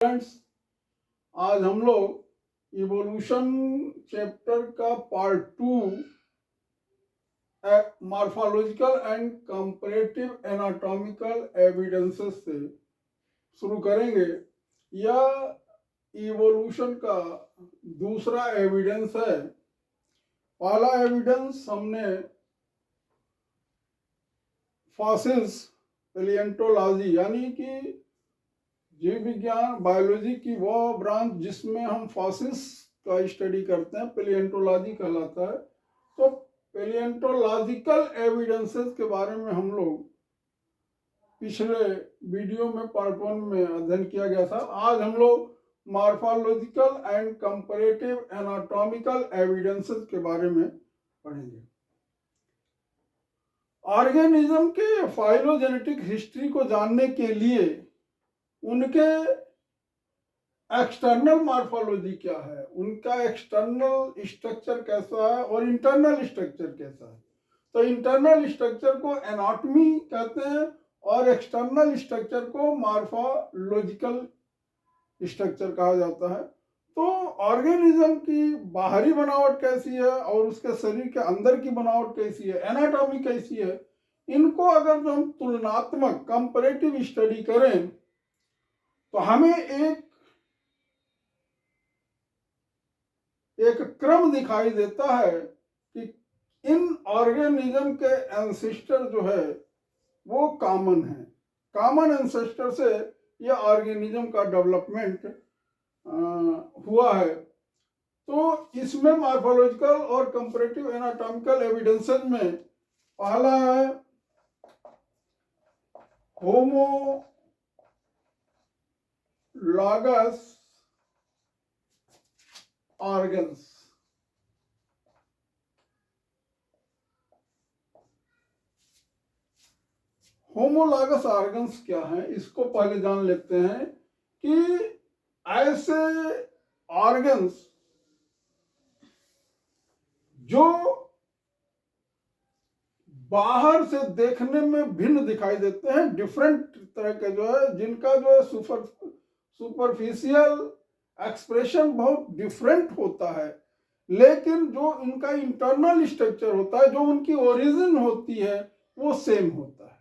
Friends, आज हम लोग इवोल्यूशन चैप्टर का part 2 morphological and comparative anatomical evidences से शुरू करेंगे। यह इवोल्यूशन का दूसरा एविडेंस है। पहला एविडेंस हमने फॉसिल्स पैलियोंटोलॉजी यानी कि जीव विज्ञान बायोलॉजी की वो ब्रांच जिसमें हम फॉसिल्स का स्टडी करते हैं पैलियोंटोलॉजी कहलाता है। तो पैलियोंटोलॉजिकल एविडेंसेस के बारे में हम लोग पिछले वीडियो में पार्ट 1 में अध्ययन किया गया था। आज हम लोग morphological and comparative anatomical evidences के बारे में पढ़ेंगे। ऑर्गेनिज्म के फाइलोजेनेटिक हिस्ट्री को जानने के लिए उनके एक्सटर्नल मॉर्फोलॉजी क्या है, उनका एक्सटर्नल स्ट्रक्चर कैसा है और इंटरनल स्ट्रक्चर कैसा है। तो इंटरनल स्ट्रक्चर को एनाटॉमी कहते हैं और एक्सटर्नल स्ट्रक्चर को मॉर्फोलॉजिकल स्ट्रक्चर कहा जाता है। तो ऑर्गेनिज्म की बाहरी बनावट कैसी है और उसके शरीर के अंदर की बनावट कैसी है, एनाटॉमी कैसी है, इनको अगर जो हम तुलनात्मक कंपैरेटिव स्टडी करें तो हमें एक क्रम दिखाई देता है कि इन ऑर्गेनिज्म के एंसेस्टर जो है वो कॉमन है। कॉमन एंसेस्टर से यह ऑर्गेनिज्म का डेवलपमेंट हुआ है। तो इसमें मॉर्फोलॉजिकल और कंपैरेटिव एनाटॉमिकल एविडेंसेस में पहला है होमोलॉगस ऑर्गन्स। होमोलॉगस ऑर्गन्स क्या है, इसको पहले जान लेते हैं कि ऐसे ऑर्गन्स जो बाहर से देखने में भिन्न दिखाई देते हैं, डिफरेंट तरह के जो है, जिनका जो है सुपरफिशियल एक्सप्रेशन बहुत डिफरेंट होता है, लेकिन जो इनका इंटरनल स्ट्रक्चर होता है, जो उनकी ओरिजिन होती है, वो सेम होता है।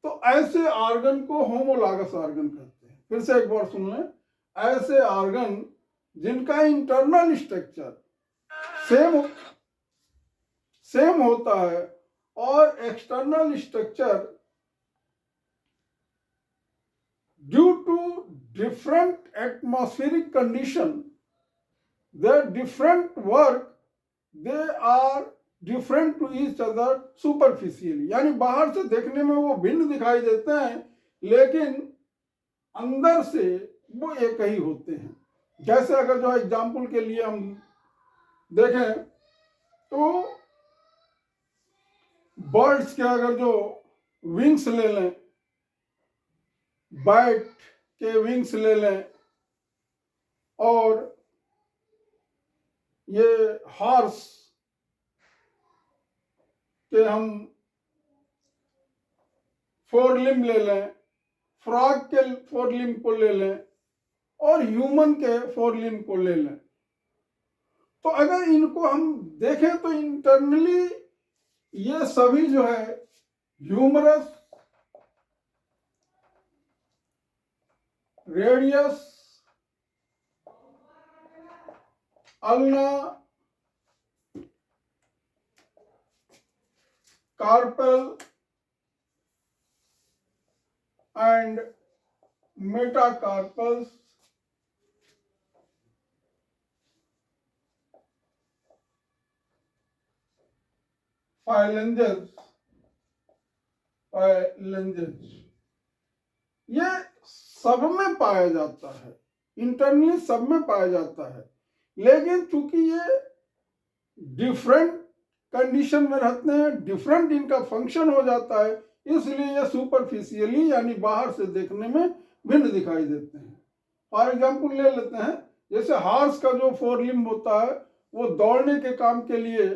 तो ऐसे ऑर्गन को होमोलॉगस ऑर्गन कहते हैं। फिर से एक बार सुन लें, ऐसे ऑर्गन जिनका इंटरनल स्ट्रक्चर सेम होता है और external structure due to different atmospheric condition, their different work, they are different to each other superficially। यानी बाहर से देखने में वो भिन्न दिखाई देते हैं, लेकिन अंदर से वो एक ही होते हैं। जैसे अगर जो एग्जाम्पल के लिए हम देखें तो बर्ड्स के अगर जो विंग्स ले लें, बैट के विंग्स ले लें, और ये हॉर्स के हम 4 लिम्ब ले लें, फ्रॉग के 4 लिम्ब को ले लें और ह्यूमन के 4 लिम्ब को ले लें, तो अगर इनको हम देखें तो इंटरनली ये सभी जो है humerus, radius, ulna, carpal and metacarpus phalanges ये सब में पाया जाता है, इंटरनली सब में पाया जाता है, लेकिन चूंकि ये डिफरेंट कंडीशन में रहते हैं, डिफरेंट इनका फंक्शन हो जाता है, इसलिए ये सुपरफिशियली यानी बाहर से देखने में भिन्न दिखाई देते हैं। फॉर एग्जाम्पल ले लेते हैं, जैसे हॉर्स का जो 4 लिम्ब होता है वो दौड़ने के काम के लिए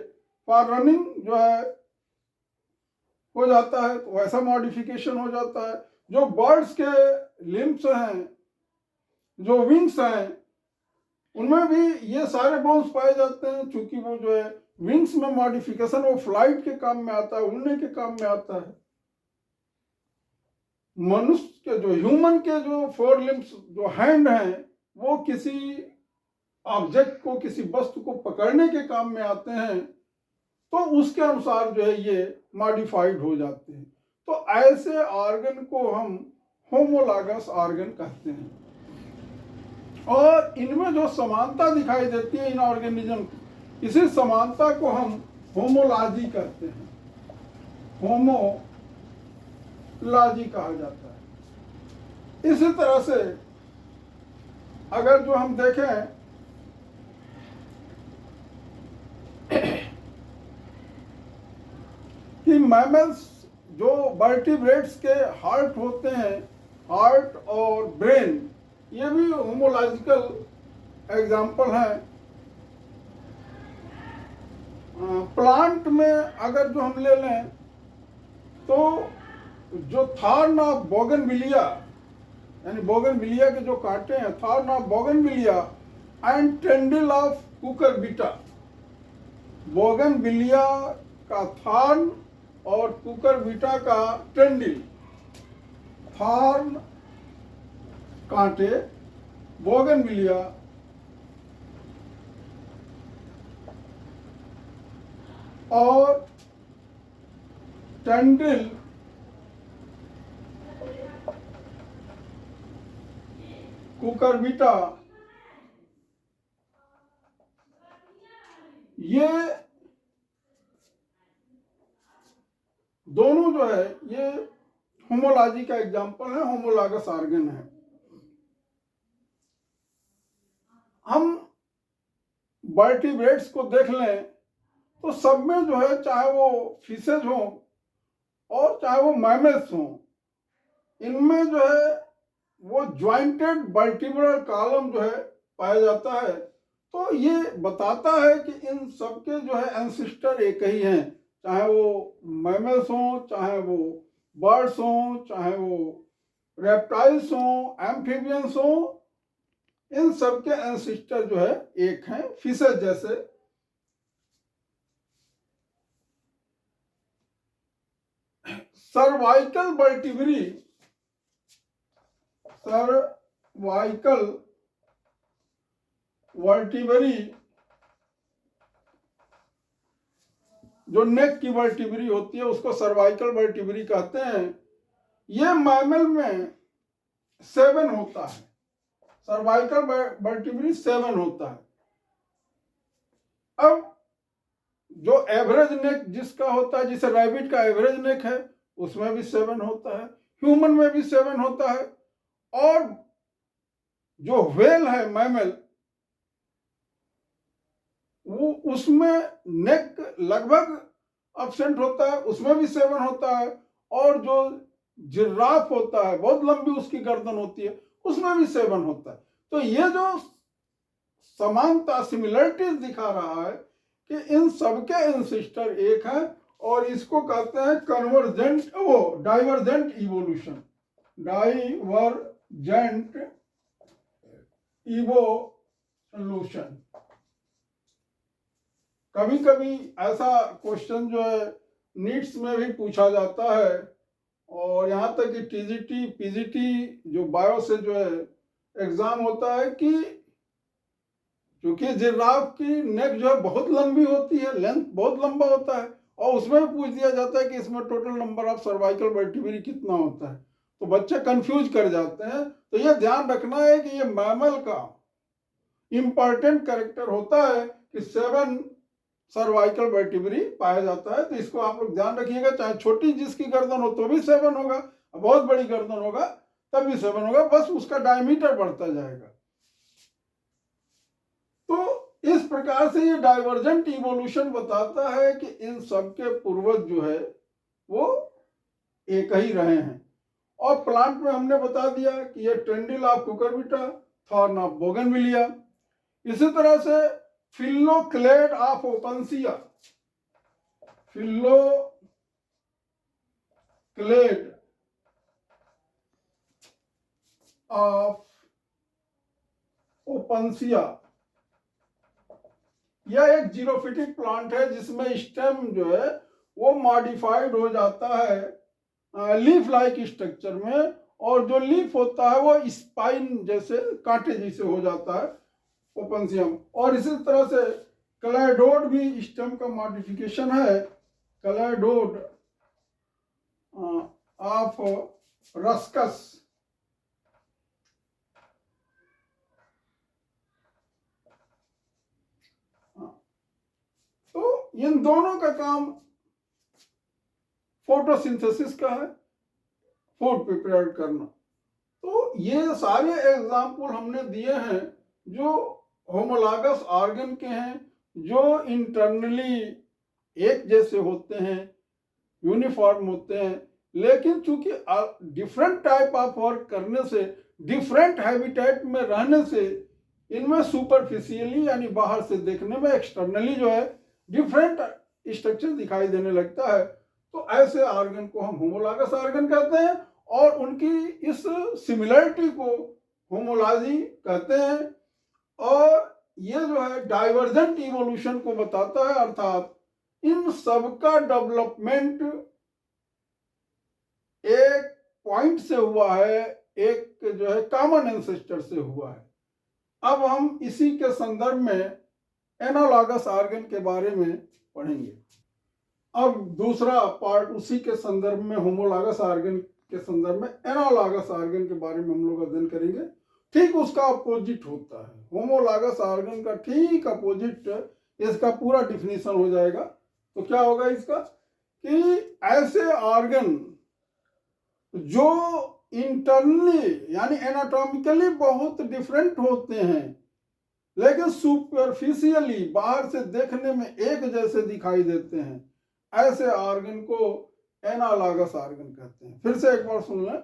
फॉर रनिंग जो है हो जाता है, तो वैसा मॉडिफिकेशन हो जाता है। जो बर्ड्स के लिम्ब्स हैं जो विंग्स हैं उनमें भी ये सारे बोन्स पाए जाते हैं, क्योंकि वो जो है विंग्स में मॉडिफिकेशन वो फ्लाइट के काम में आता है, उड़ने के काम में आता है। मनुष्य के जो ह्यूमन के जो 4 लिम्स जो हैंड हैं वो किसी ऑब्जेक्ट को, किसी वस्तु को पकड़ने के काम में आते हैं, तो उसके अनुसार जो है ये मॉडिफाइड हो जाते हैं। तो ऐसे ऑर्गन को हम होमोलॉगस ऑर्गन कहते हैं। और इनमें जो समानता दिखाई देती है इन ऑर्गेनिज्म, इसी समानता को हम होमोलॉजी कहते हैं, होमोलॉजी कहा जाता है। इसी तरह से अगर जो हम देखें कि मैमल्स जो वर्टिब्रेट्स के हार्ट होते हैं, हार्ट और ब्रेन, ये भी होमोलॉजिकल एग्जाम्पल हैं। प्लांट में अगर जो हम ले लें तो जो थॉर्न ऑफ बोगनविलिया, यानी बोगनविलिया के जो कांटे हैं, thorn of bougainvillea and tendril of cucurbita, bougainvillea का थॉर्न और कुकुरबिटा का टेंडिल, थॉर्न कांटे बोगनविलिया और टेंडिल कुकुरबिटा, ये दोनों जो है ये होमोलॉजी का एग्जाम्पल है, होमोलॉगस ऑर्गन है। हम वर्टिब्रेट्स को देख लें तो सब में जो है, चाहे वो फिशेज हों और चाहे वो मैमल्स हों, इनमें जो है वो ज्वाइंटेड वर्टिब्रल कॉलम जो है पाया जाता है। तो ये बताता है कि इन सबके जो है एंसिस्टर एक ही हैं, चाहे वो मैमल्स हों, चाहे वो बर्ड्स हों, चाहे वो रेप्टाइल्स हों, एम्फीबियंस हों, इन सबके एंसिस्टर जो है एक हैं, फिशेज जैसे। सर्वाइकल वर्टिब्री, सर्वाइकल वर्टिब्री जो नेक की वर्टिब्री होती है उसको सर्वाइकल वर्टिब्री कहते हैं। ये मैमल में 7 होता है, सर्वाइकल वर्टिब्री 7 होता है। अब जो एवरेज नेक जिसका होता है, जिसे रैबिट का एवरेज नेक है, उसमें भी 7 होता है, ह्यूमन में भी 7 होता है। और जो व्हेल है मैमल, वो उसमें नेक लगभग एब्सेंट होता है, उसमें भी 7 होता है। और जो जिराफ होता है, बहुत लंबी उसकी गर्दन होती है, उसमें भी 7 होता है। तो ये जो समानता, सिमिलरिटीज दिखा रहा है कि इन सबके एंसेस्टर एक है, और इसको कहते हैं कन्वर्जेंट, वो डाइवर्जेंट इवोल्यूशन, डाइवर्जेंट इवोल्यूशन। कभी कभी ऐसा क्वेश्चन जो है नीट्स में भी पूछा जाता है, और यहाँ तक कि टीजीटी पीजीटी जो बायो से जो है एग्जाम होता है, कि क्योंकि जिराफ की नेक जो है बहुत लंबी होती है, लेंथ बहुत लंबा होता है, और उसमें भी पूछ दिया जाता है कि इसमें total number of cervical vertebrae कितना होता है, तो बच्चे कंफ्यूज कर जाते हैं। तो ये ध्यान रखना है कि ये मैमल का इंपॉर्टेंट कैरेक्टर होता है कि 7 सर्वाइकल वर्टिब्री पाया जाता है। तो इसको आप लोग ध्यान रखिएगा, चाहे छोटी जिसकी गर्दन हो तो भी 7 होगा, बहुत बड़ी गर्दन होगा तब भी 7 होगा, बस उसका डायमीटर बढ़ता जाएगा। तो इस प्रकार से ये डाइवर्जेंट इवोल्यूशन बताता है कि इन सबके पूर्वज जो है वो एक ही रहे हैं। और प्लांट में हमने बता दिया कि ये tendril of cucurbita, thorn of bougainvillea. इसी तरह से फिल्लोक्लेड ऑफ ओपनसिया, फिल्लोक्लेड ऑफ ओपनसिया, यह एक जीरोफिटिक प्लांट है जिसमें स्टेम जो है वो मॉडिफाइड हो जाता है लीफ लाइक स्ट्रक्चर में, और जो लीफ होता है वो स्पाइन जैसे कांटे जैसे हो जाता है ओपनसियम। और इसी तरह से क्लैडोड भी स्टेम का मॉडिफिकेशन है, क्लैडोड ऑफ रस्कस। तो इन दोनों का काम फोटोसिंथेसिस का है, फूड प्रिपेयर करना। तो ये सारे एग्जाम्पल हमने दिए हैं जो होमोलॉगस ऑर्गन के हैं, जो इंटरनली एक जैसे होते हैं, यूनिफॉर्म होते हैं, लेकिन चूंकि डिफरेंट टाइप ऑफ वर्क करने से, डिफरेंट हैबिटेट में रहने से, इनमें सुपरफिशियली यानी बाहर से देखने में, एक्सटर्नली जो है डिफरेंट स्ट्रक्चर दिखाई देने लगता है। तो ऐसे ऑर्गन को हम होमोलॉगस ऑर्गन कहते हैं, और उनकी इस सिमिलरिटी को होमोलॉजी कहते हैं। और ये जो है डाइवर्जेंट इवोल्यूशन को बताता है, अर्थात इन सबका डेवलपमेंट एक पॉइंट से हुआ है, एक जो है कॉमन एंसेस्टर से हुआ है। अब हम इसी के संदर्भ में एनालॉगस ऑर्गन के बारे में पढ़ेंगे। अब दूसरा पार्ट उसी के संदर्भ में, होमोलॉगस ऑर्गन के संदर्भ में एनालॉगस ऑर्गन के बारे में हम लोग अध्ययन करेंगे। ठीक उसका अपोजिट होता है, होमोलॉगस ऑर्गन का ठीक अपोजिट इसका पूरा डिफिनीशन हो जाएगा। तो क्या होगा इसका कि ऐसे ऑर्गन जो इंटरनली यानी एनाटॉमिकली बहुत डिफरेंट होते हैं, लेकिन सुपरफिशियली बाहर से देखने में एक जैसे दिखाई देते हैं, ऐसे ऑर्गन को एनालॉगस ऑर्गन कहते हैं। फिर से एक बार सुन लें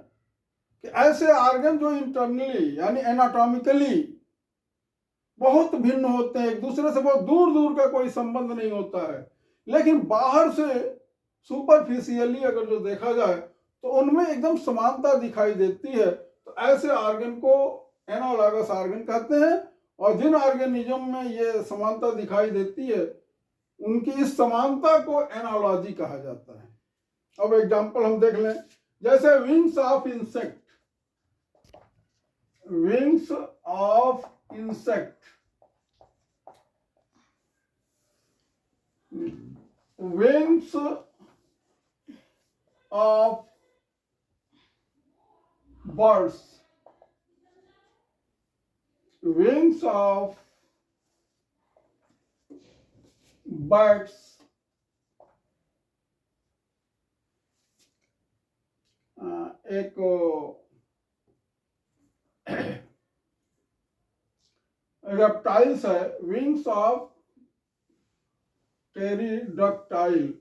कि ऐसे ऑर्गन जो इंटरनली यानी एनाटॉमिकली बहुत भिन्न होते हैं, एक दूसरे से बहुत दूर दूर का कोई संबंध नहीं होता है, लेकिन बाहर से सुपरफिशियली अगर जो देखा जाए तो उनमें एकदम समानता दिखाई देती है। तो ऐसे ऑर्गन को एनालॉगस ऑर्गन कहते हैं। और जिन ऑर्गेनिज्म में ये समानता दिखाई देती है, उनकी इस समानता को एनालॉजी कहा जाता है। अब एग्जांपल हम देख लें, जैसे wings of insect, wings of insect, wings of birds, wings of birds एक रेप्टाइल्स है, विंग्स ऑफ टेरिडक्टाइल,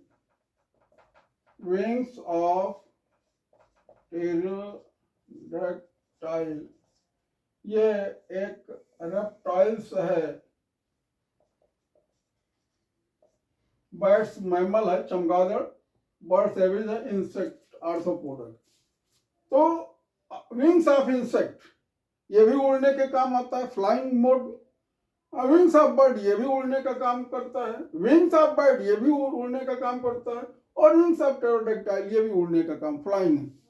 विंग्स ऑफ टेरिडक्टाइल, ये एक रेप्टाइल्स है, बर्ड्स मैमल है, चमगादड़, बर्ड्स एविज है, इंसेक्ट आर्थ्रोपोडा। तो विंग्स ऑफ इंसेक्ट ये भी उड़ने के काम आता है, flying mode. Wings of bird ये भी उड़ने का काम करता है, विंग्स ऑफ बर्ड ये भी उड़ने का काम करता है, और विंग्स ऑफ टेरोडेक्टाइल ये भी उड़ने का काम, फ्लाइंग है।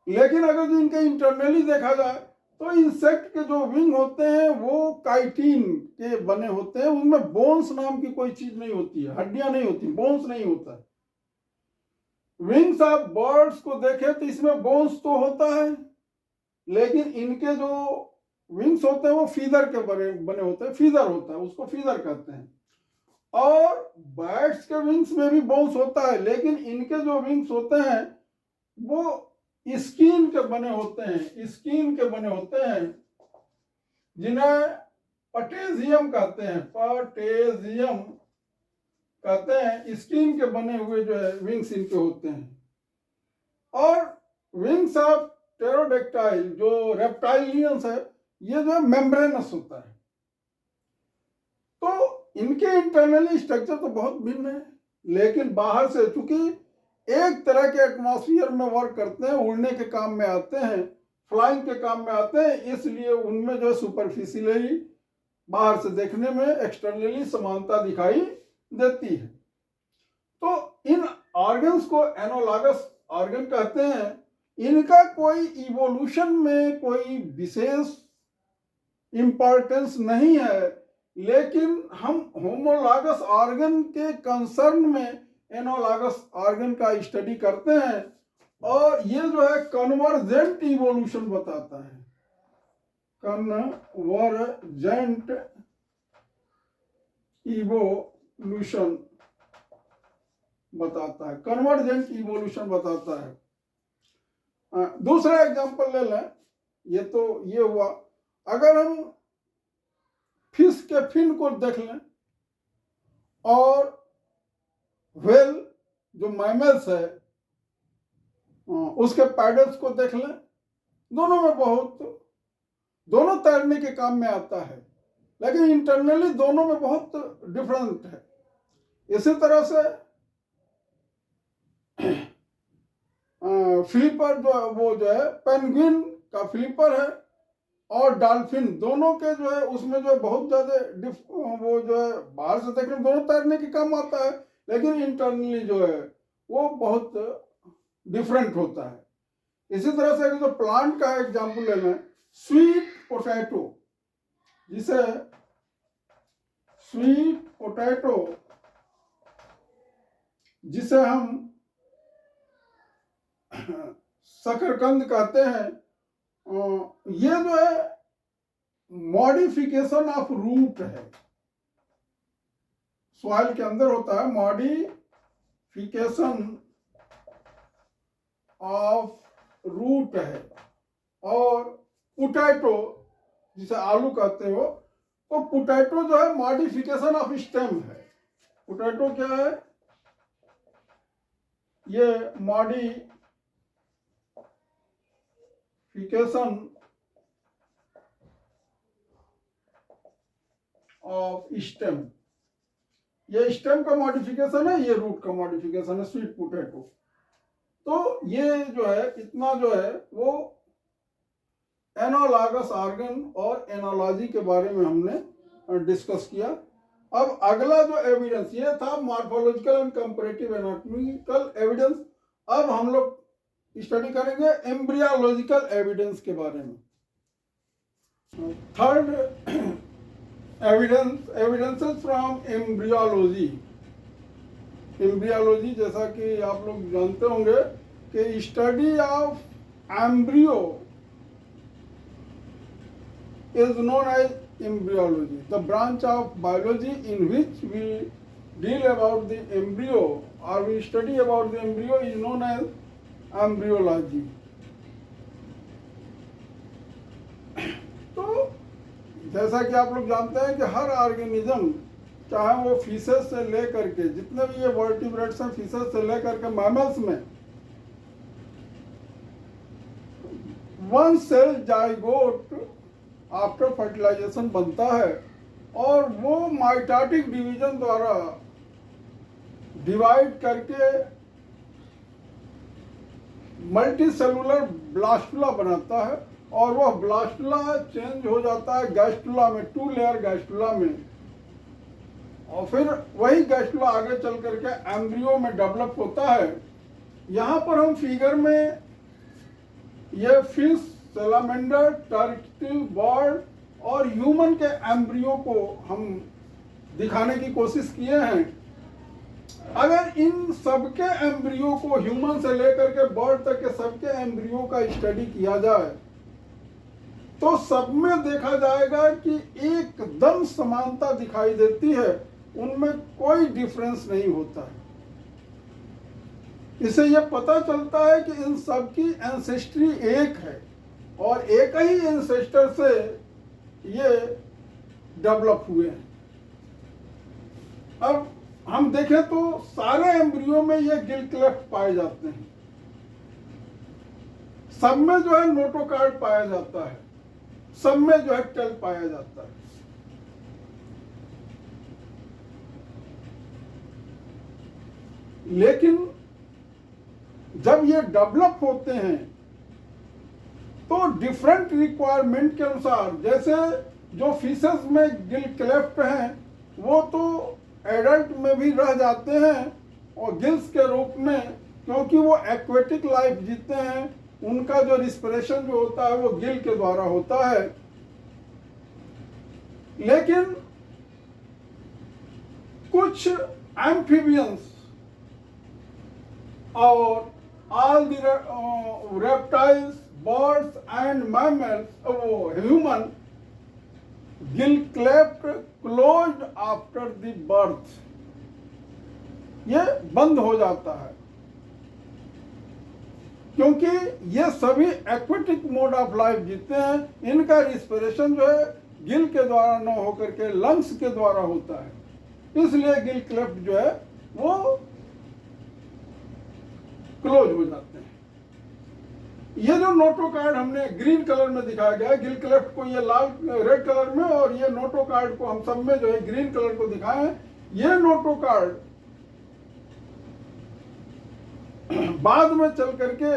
लेकिन अगर जो इनके इंटरनली देखा जाए तो इंसेक्ट के जो विंग होते हैं वो काइटिन के बने होते हैं, उनमें बोन्स नाम की कोई चीज नहीं होती है, हड्डियां नहीं होती, बोन्स नहीं होता है। विंग्स ऑफ बर्ड्स को देखें तो इसमें बोन्स तो होता है, लेकिन इनके जो विंग्स होते हैं वो फीदर के बने होते हैं, फीदर होता है, उसको फीदर कहते हैं। और बर्ड्स के विंग्स में भी बोन्स होता है, लेकिन इनके जो विंग्स होते हैं वो स्किन के बने होते हैं, स्किन के बने होते हैं, जिन्हें पटेजियम कहते हैं, पटेजियम कहते हैं। स्किन के बने हुए जो है विंग्स इनके होते हैं। और विंग्स ऑफ टेरोडेक्टाइल जो रेप्टाइलियंस है, ये जो है मेम्ब्रेनस होता है। तो इनके इंटरनली स्ट्रक्चर तो बहुत भिन्न है, लेकिन बाहर से चूंकि एक तरह के एटमॉस्फेयर में वर्क करते हैं, उड़ने के काम में आते हैं, फ्लाइंग के काम में आते हैं, इसलिए उनमें जो सुपरफिशियली बाहर से देखने में एक्सटर्नली समानता दिखाई देती है। तो इन ऑर्गन्स को एनालॉगस ऑर्गन कहते हैं। इनका कोई इवोल्यूशन में कोई विशेष इंपॉर्टेंस नहीं है, लेकिन हम होमोलॉगस ऑर्गन के कंसर्न में एनालॉगस ऑर्गन का स्टडी करते हैं, और ये जो है कन्वर्जेंट इवोल्यूशन बताता है। कन्वर्जेंट इवोल्यूशन बताता है, कन्वर्जेंट इवोल्यूशन बताता है। दूसरा एग्जांपल ले लें, ये तो ये हुआ। अगर हम फिश के फिन को देख लें और व्हेल जो मैमल्स है उसके पैडल्स को देख लें, दोनों तैरने के काम में आता है, लेकिन इंटरनली दोनों में बहुत डिफरेंट है। इसी तरह से फ्लिपर जो है पेंगुइन का फ्लिपर है, और डॉल्फिन दोनों के जो है उसमें जो है बहुत ज़्यादा वो जो है बाहर से देखने में दोनों तैरने के काम आता है, लेकिन इंटरनली जो है वो बहुत डिफरेंट होता है। इसी तरह से जो प्लांट का एग्जाम्पल लेना है, स्वीट पोटैटो, जिसे हम शकरकंद कहते हैं, ये जो है मॉडिफिकेशन ऑफ रूट है। सॉइल के अंदर होता है, मॉडिफिकेशन ऑफ रूट है। और पोटैटो जिसे आलू कहते हो, तो पोटैटो जो है मॉडिफिकेशन ऑफ स्टेम है। पोटैटो क्या है? ये मॉडिफिकेशन ऑफ स्टेम, ये स्टेम का मॉडिफिकेशन है, ये रूट का मॉडिफिकेशन है, स्वीट पोटैटो। तो ये जो है इतना जो है वो एनालॉगस ऑर्गन और एनालॉजी के बारे में हमने डिस्कस किया। अब अगला जो एविडेंस, ये था morphological and comparative anatomical evidence. अब हम लोग स्टडी करेंगे एम्ब्रियोलॉजिकल एविडेंस के बारे में। Third evidences from embryology. Embryology जैसा कि आप लोग जानते होंगे कि study of embryo is known as embryology, the branch of biology in which we deal about the embryo or we study about the embryo is known as embryology. तो जैसा कि आप लोग जानते हैं कि हर ऑर्गेनिज्म, चाहे वो फिशेस से लेकर के, जितने भी ये वर्टिब्रेट्स हैं, फिशेस से लेकर के मैमल्स में, one cell zygote after fertilization बनता है, और वो माइटोटिक डिवीजन द्वारा डिवाइड करके मल्टीसेलुलर ब्लास्टुला बनाता है, और वह ब्लास्टुला चेंज हो जाता है गैस्टुला में, 2 लेयर गैस्टुला में, और फिर वही गैस्टुला आगे चल करके एम्ब्रियो में डेवलप होता है। यहाँ पर हम फिगर में ये फिश, सैलामेंडर, टर्टल, बर्ड और ह्यूमन के एम्ब्रियो को हम दिखाने की कोशिश किए हैं। अगर इन सबके एम्ब्रियो को, ह्यूमन से लेकर के बर्ड तक के सबके एम्ब्रियो का स्टडी किया जाए, तो सब में देखा जाएगा कि एकदम समानता दिखाई देती है, उनमें कोई डिफरेंस नहीं होता है। इससे यह पता चलता है कि इन सब की एंसेस्ट्री एक है, और एक ही एंसेस्टर से ये डेवलप हुए हैं। अब हम देखें तो सारे एम्ब्रियो में ये गिल क्लेफ्ट पाए जाते हैं, सब में जो है नोटोकार्ड पाया जाता है, सब में जो है टेल पाया जाता है। लेकिन जब ये डेवलप होते हैं तो डिफरेंट रिक्वायरमेंट के अनुसार, जैसे जो फिशेस में गिल क्लेफ्ट हैं वो तो एडल्ट में भी रह जाते हैं और गिल्स के रूप में, क्योंकि वो एक्वेटिक लाइफ जीते हैं, उनका जो रिस्पिरेशन जो होता है वो गिल के द्वारा होता है। लेकिन कुछ एम्फीबियंस और all the reptiles, birds and mammals, human Gill cleft closed after the birth, ये बंद हो जाता है, क्योंकि ये सभी एक्वेटिक मोड ऑफ लाइफ जीते हैं। इनका रिस्पिरेशन जो है गिल के द्वारा न होकर के लंग्स के द्वारा होता है, इसलिए गिल क्लेफ्ट जो है वो क्लोज हो जाते हैं। ये जो नोटोकार्ड हमने ग्रीन कलर में दिखाया गया है, गिल क्लेफ्ट को ये लाल रेड कलर में, और ये नोटोकार्ड को हम सब में जो है ग्रीन कलर को दिखाए हैं। ये नोटोकार्ड बाद में चल करके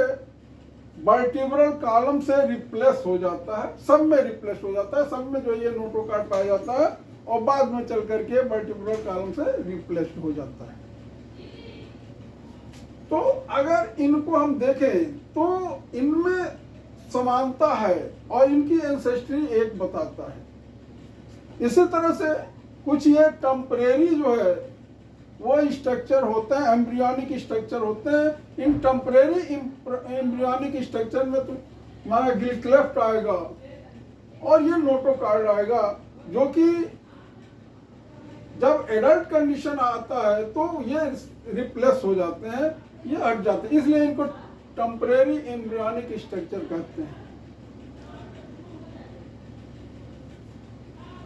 वर्टिब्रल कॉलम से रिप्लेस हो जाता है, सब में रिप्लेस हो जाता है, सब में जो ये नोटोकार्ड पाया जाता है और बाद में चल करके वर्टिब्रल कॉलम से रिप्लेस हो जाता है। तो अगर इनको हम देखें तो इनमें समानता है और इनकी एंसेस्ट्री एक बताता है। इसी तरह से कुछ ये टेम्परेरी जो है वो स्ट्रक्चर होते हैं, एम्ब्रियोनिक स्ट्रक्चर होते हैं। इन टेम्परेरी एम्ब्रियोनिक स्ट्रक्चर में तो हमारा गिल क्लेफ्ट आएगा और ये नोटोकार्ड आएगा, जो कि जब एडल्ट कंडीशन आता है तो ये रिप्लेस हो जाते हैं, ये हट जाते हैं, इसलिए इनको टेम्परेरी एम्ब्रियोनिक स्ट्रक्चर कहते हैं।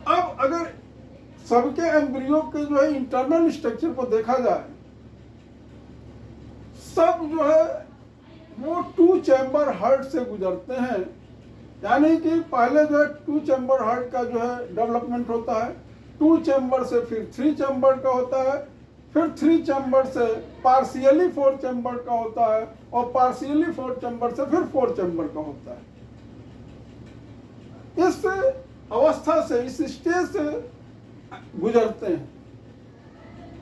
अब अगर सबके एम्ब्रियो के जो है इंटरनल स्ट्रक्चर को देखा जाए, सब जो है वो 2 चैम्बर हार्ट से गुजरते हैं, यानी कि पहले जो है 2 चैम्बर हार्ट का जो है डेवलपमेंट होता है, 2 चैम्बर से फिर 3 चैम्बर का होता है, फिर 3 चैम्बर से पार्शियली 4 चैम्बर का होता है और पार्शियली 4 चैम्बर से फिर 4 चैम्बर का होता है। इस अवस्था से, इस स्टेज से गुजरते हैं।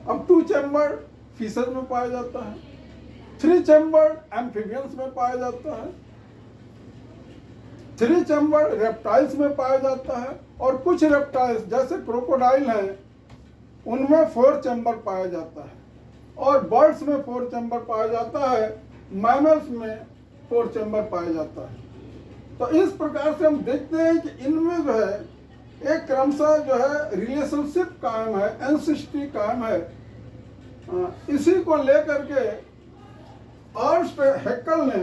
अब 2 चैम्बर फिशर में पाया जाता है, 3 चैम्बर एम्फीबियंस में पाया जाता है, 3 चैम्बर रेप्टाइल्स में पाया जाता है, और कुछ रेप्टाइल्स जैसे क्रोकोडाइल हैं उनमें 4 चैम्बर पाया जाता है, और बर्ड्स में 4 चैम्बर पाया जाता है, मैमल्स में 4 चैम्बर पाया जाता है। तो इस प्रकार से हम देखते हैं कि इनमें जो है एक क्रमशः जो है रिलेशनशिप कायम है, एंसेस्ट्री कायम है। इसी को लेकर के अर्स्ट हैकेल ने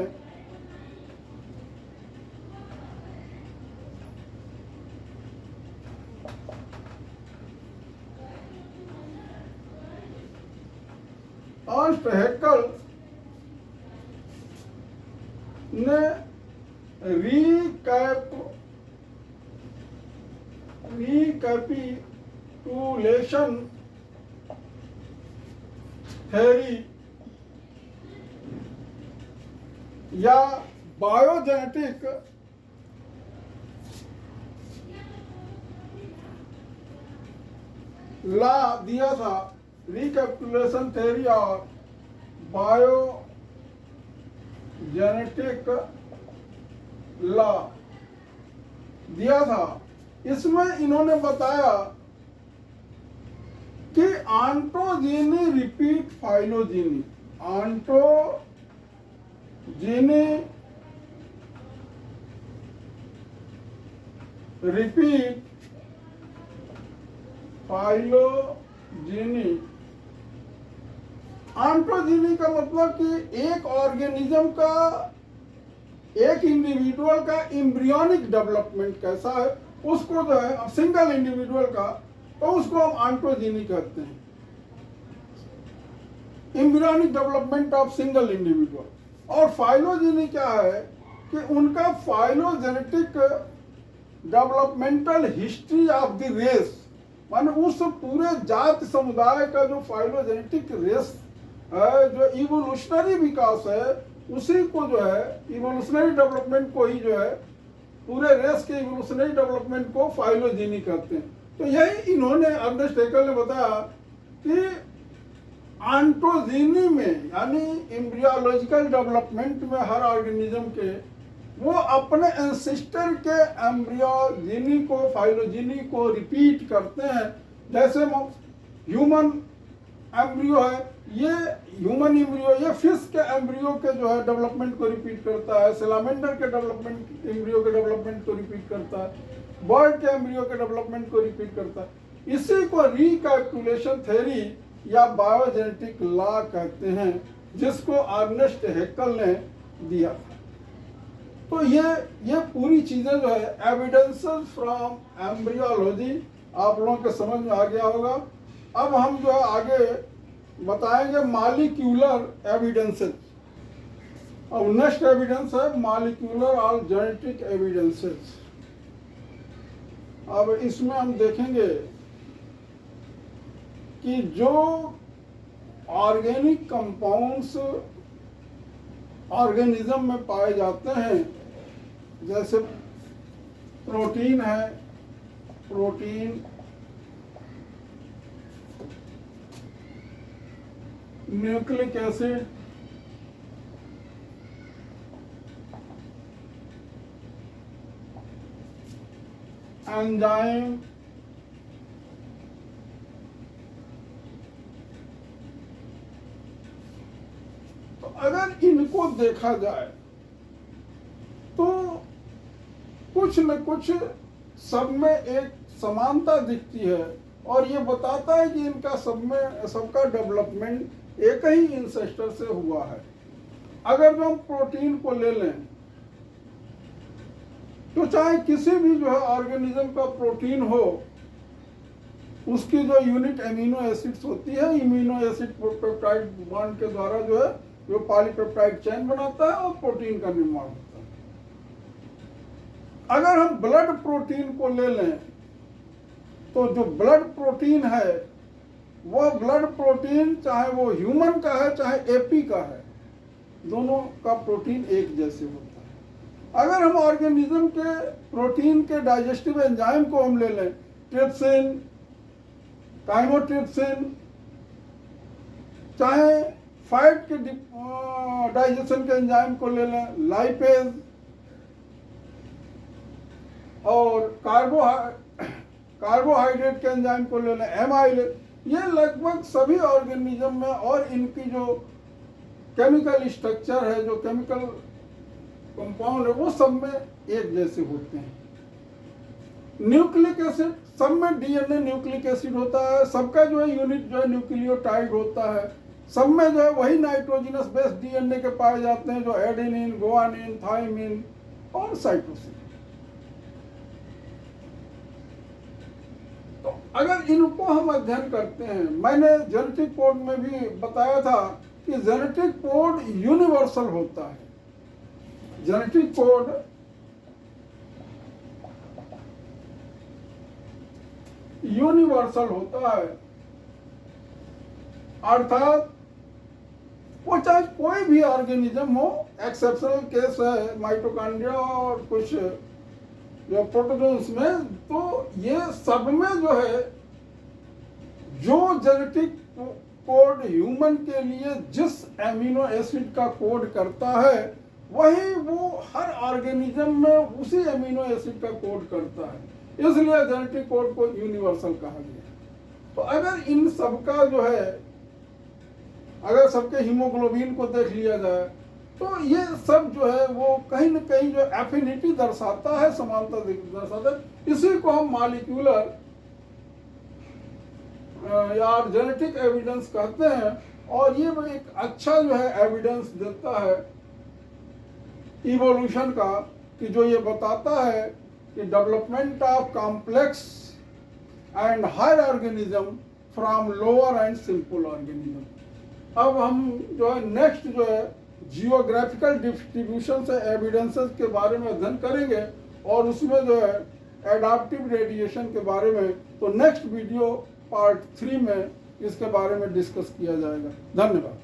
रिकैपिटुलेशन थ्योरी या बायोजेनेटिक लॉ दिया था, रिकैपिटुलेशन थ्योरी और बायोजेनेटिक लॉ दिया था। इसमें इन्होंने बताया कि ontogeny repeat phylogeny, ontogeny repeat phylogeny. Ontogeny का मतलब कि एक ऑर्गेनिज्म का, एक इंडिविजुअल का एम्ब्रियोनिक डेवलपमेंट कैसा है, उसको जो है सिंगल इंडिविजुअल का, तो उसको हम ऑन्टोजेनी कहते हैं, embryonic development of single individual. और फाइलोजेनी क्या है कि उनका phylogenetic developmental history of the race, माने उस पूरे जाति समुदाय का जो फाइलोजेनेटिक रेस है, जो इवोल्यूशनरी विकास है, उसी को जो है इवोल्यूशनरी डेवलपमेंट को ही जो है पूरे रेस के इवोल्यूशनरी डेवलपमेंट को फाइलोजेनी कहते हैं। तो यही इन्होंने अर्नेस्ट हैकेल ने बताया कि ऑन्टोजीनी में यानी एम्ब्रियोलॉजिकल डेवलपमेंट में हर ऑर्गेनिज्म के वो अपने एंसेस्टर के एम्ब्रियोजेनी को फाइलोजेनी को रिपीट करते हैं। जैसे ह्यूमन एम्ब्रियो है, ये ह्यूमन एम्ब्रियो ये फिश के एम्ब्रियो के जो है डेवलपमेंट को रिपीट करता है, सैलामेंडर के डेवलपमेंट एम्ब्रियो के डेवलपमेंट को रिपीट करता है, बर्ड के एम्ब्रियो के डेवलपमेंट को रिपीट करता है। इसी को रिकैपिटुलेशन थ्योरी या बायोजेनेटिक लॉ कहते हैं, जिसको अर्नेस्ट हैकेल ने दिया था। तो ये पूरी चीजें जो है एविडेंसेस फ्रॉम एम्ब्रियोलॉजी आप लोगों के समझ में आ गया होगा। अब हम जो है आगे बताएंगे मॉलिक्यूलर एविडेंसेस। अब नेक्स्ट एविडेंस है मॉलिक्यूलर और जेनेटिक एविडेंसेस। अब इसमें हम देखेंगे कि जो ऑर्गेनिक कंपाउंड्स ऑर्गेनिज्म में पाए जाते हैं, जैसे प्रोटीन है, प्रोटीन, न्यूक्लिक एसिड, एंजाइम, तो अगर इनको देखा जाए तो कुछ न कुछ सब में एक समानता दिखती है, और ये बताता है कि इनका सबका डेवलपमेंट एक ही इंसेस्टर से हुआ है। अगर जो हम प्रोटीन को ले लें तो चाहे किसी भी जो है ऑर्गेनिज्म का प्रोटीन हो, उसकी जो यूनिट एमिनो एसिड्स होती है, इम्यूनो एसिड पेप्टाइड बॉन्ड के द्वारा जो है जो पॉलीपेप्टाइड चेन बनाता है और प्रोटीन का निर्माण होता है। अगर हम ब्लड प्रोटीन को ले लें तो जो ब्लड प्रोटीन है वह ब्लड प्रोटीन चाहे वो ह्यूमन का है चाहे एपी का है, दोनों का प्रोटीन एक जैसे होता है। अगर हम ऑर्गेनिज्म के प्रोटीन के डाइजेस्टिव एंजाइम को हम ले लें, ट्रिप्सिन, काइमोट्रिप्सिन, चाहे फैट के डाइजेशन के एंजाइम को ले लें, लाइपेज, और कार्बोहाइड्रेट के एंजाइम को ले लें, एमाइलेज, ये लगभग सभी ऑर्गेनिज्म में और इनकी जो केमिकल स्ट्रक्चर है, जो केमिकल कंपाउंड है, वो सब में एक जैसे होते हैं। न्यूक्लिक एसिड, सब में डीएनए न्यूक्लिक एसिड होता है, सबका जो है यूनिट जो है न्यूक्लियोटाइड होता है, सब में जो है वही नाइट्रोजनस बेस डीएनए के पाए जाते हैं, जो एडेनिन, गुआनिन, थाइमिन और साइटोसिन। तो अगर इनको हम अध्ययन करते हैं, मैंने जेनेटिक कोड में भी बताया था कि जेनेटिक कोड यूनिवर्सल होता है। जेनेटिक कोड यूनिवर्सल होता है, अर्थात वो चाहे कोई भी ऑर्गेनिज्म हो, एक्सेप्शनल केस है माइटोकॉन्ड्रिया और कुछ जो प्रोटोजोन्स में, तो ये सब में जो है जो जेनेटिक कोड ह्यूमन के लिए जिस एमिनो एसिड का कोड करता है, वही वो हर ऑर्गेनिज्म में उसी एमिनो एसिड का कोड करता है, इसलिए जेनेटिक कोड को यूनिवर्सल कहा गया। तो अगर इन सबका जो है, अगर सबके हीमोग्लोबिन को देख लिया जाए तो ये सब जो है वो कहीं न कहीं जो एफिनिटी दर्शाता है, समानता दर्शाता है। इसी को हम मॉलिक्यूलर या जेनेटिक एविडेंस कहते हैं, और ये एक अच्छा जो है एविडेंस देता है इवोल्यूशन का, कि जो ये बताता है कि development of complex and higher organism from lower and simple organism. अब हम जो है नेक्स्ट जो है जियोग्राफिकल डिस्ट्रीब्यूशन से एविडेंसेस के बारे में अध्ययन करेंगे, और उसमें जो है एडाप्टिव रेडिएशन के बारे में, तो नेक्स्ट वीडियो पार्ट 3 में इसके बारे में डिस्कस किया जाएगा। धन्यवाद।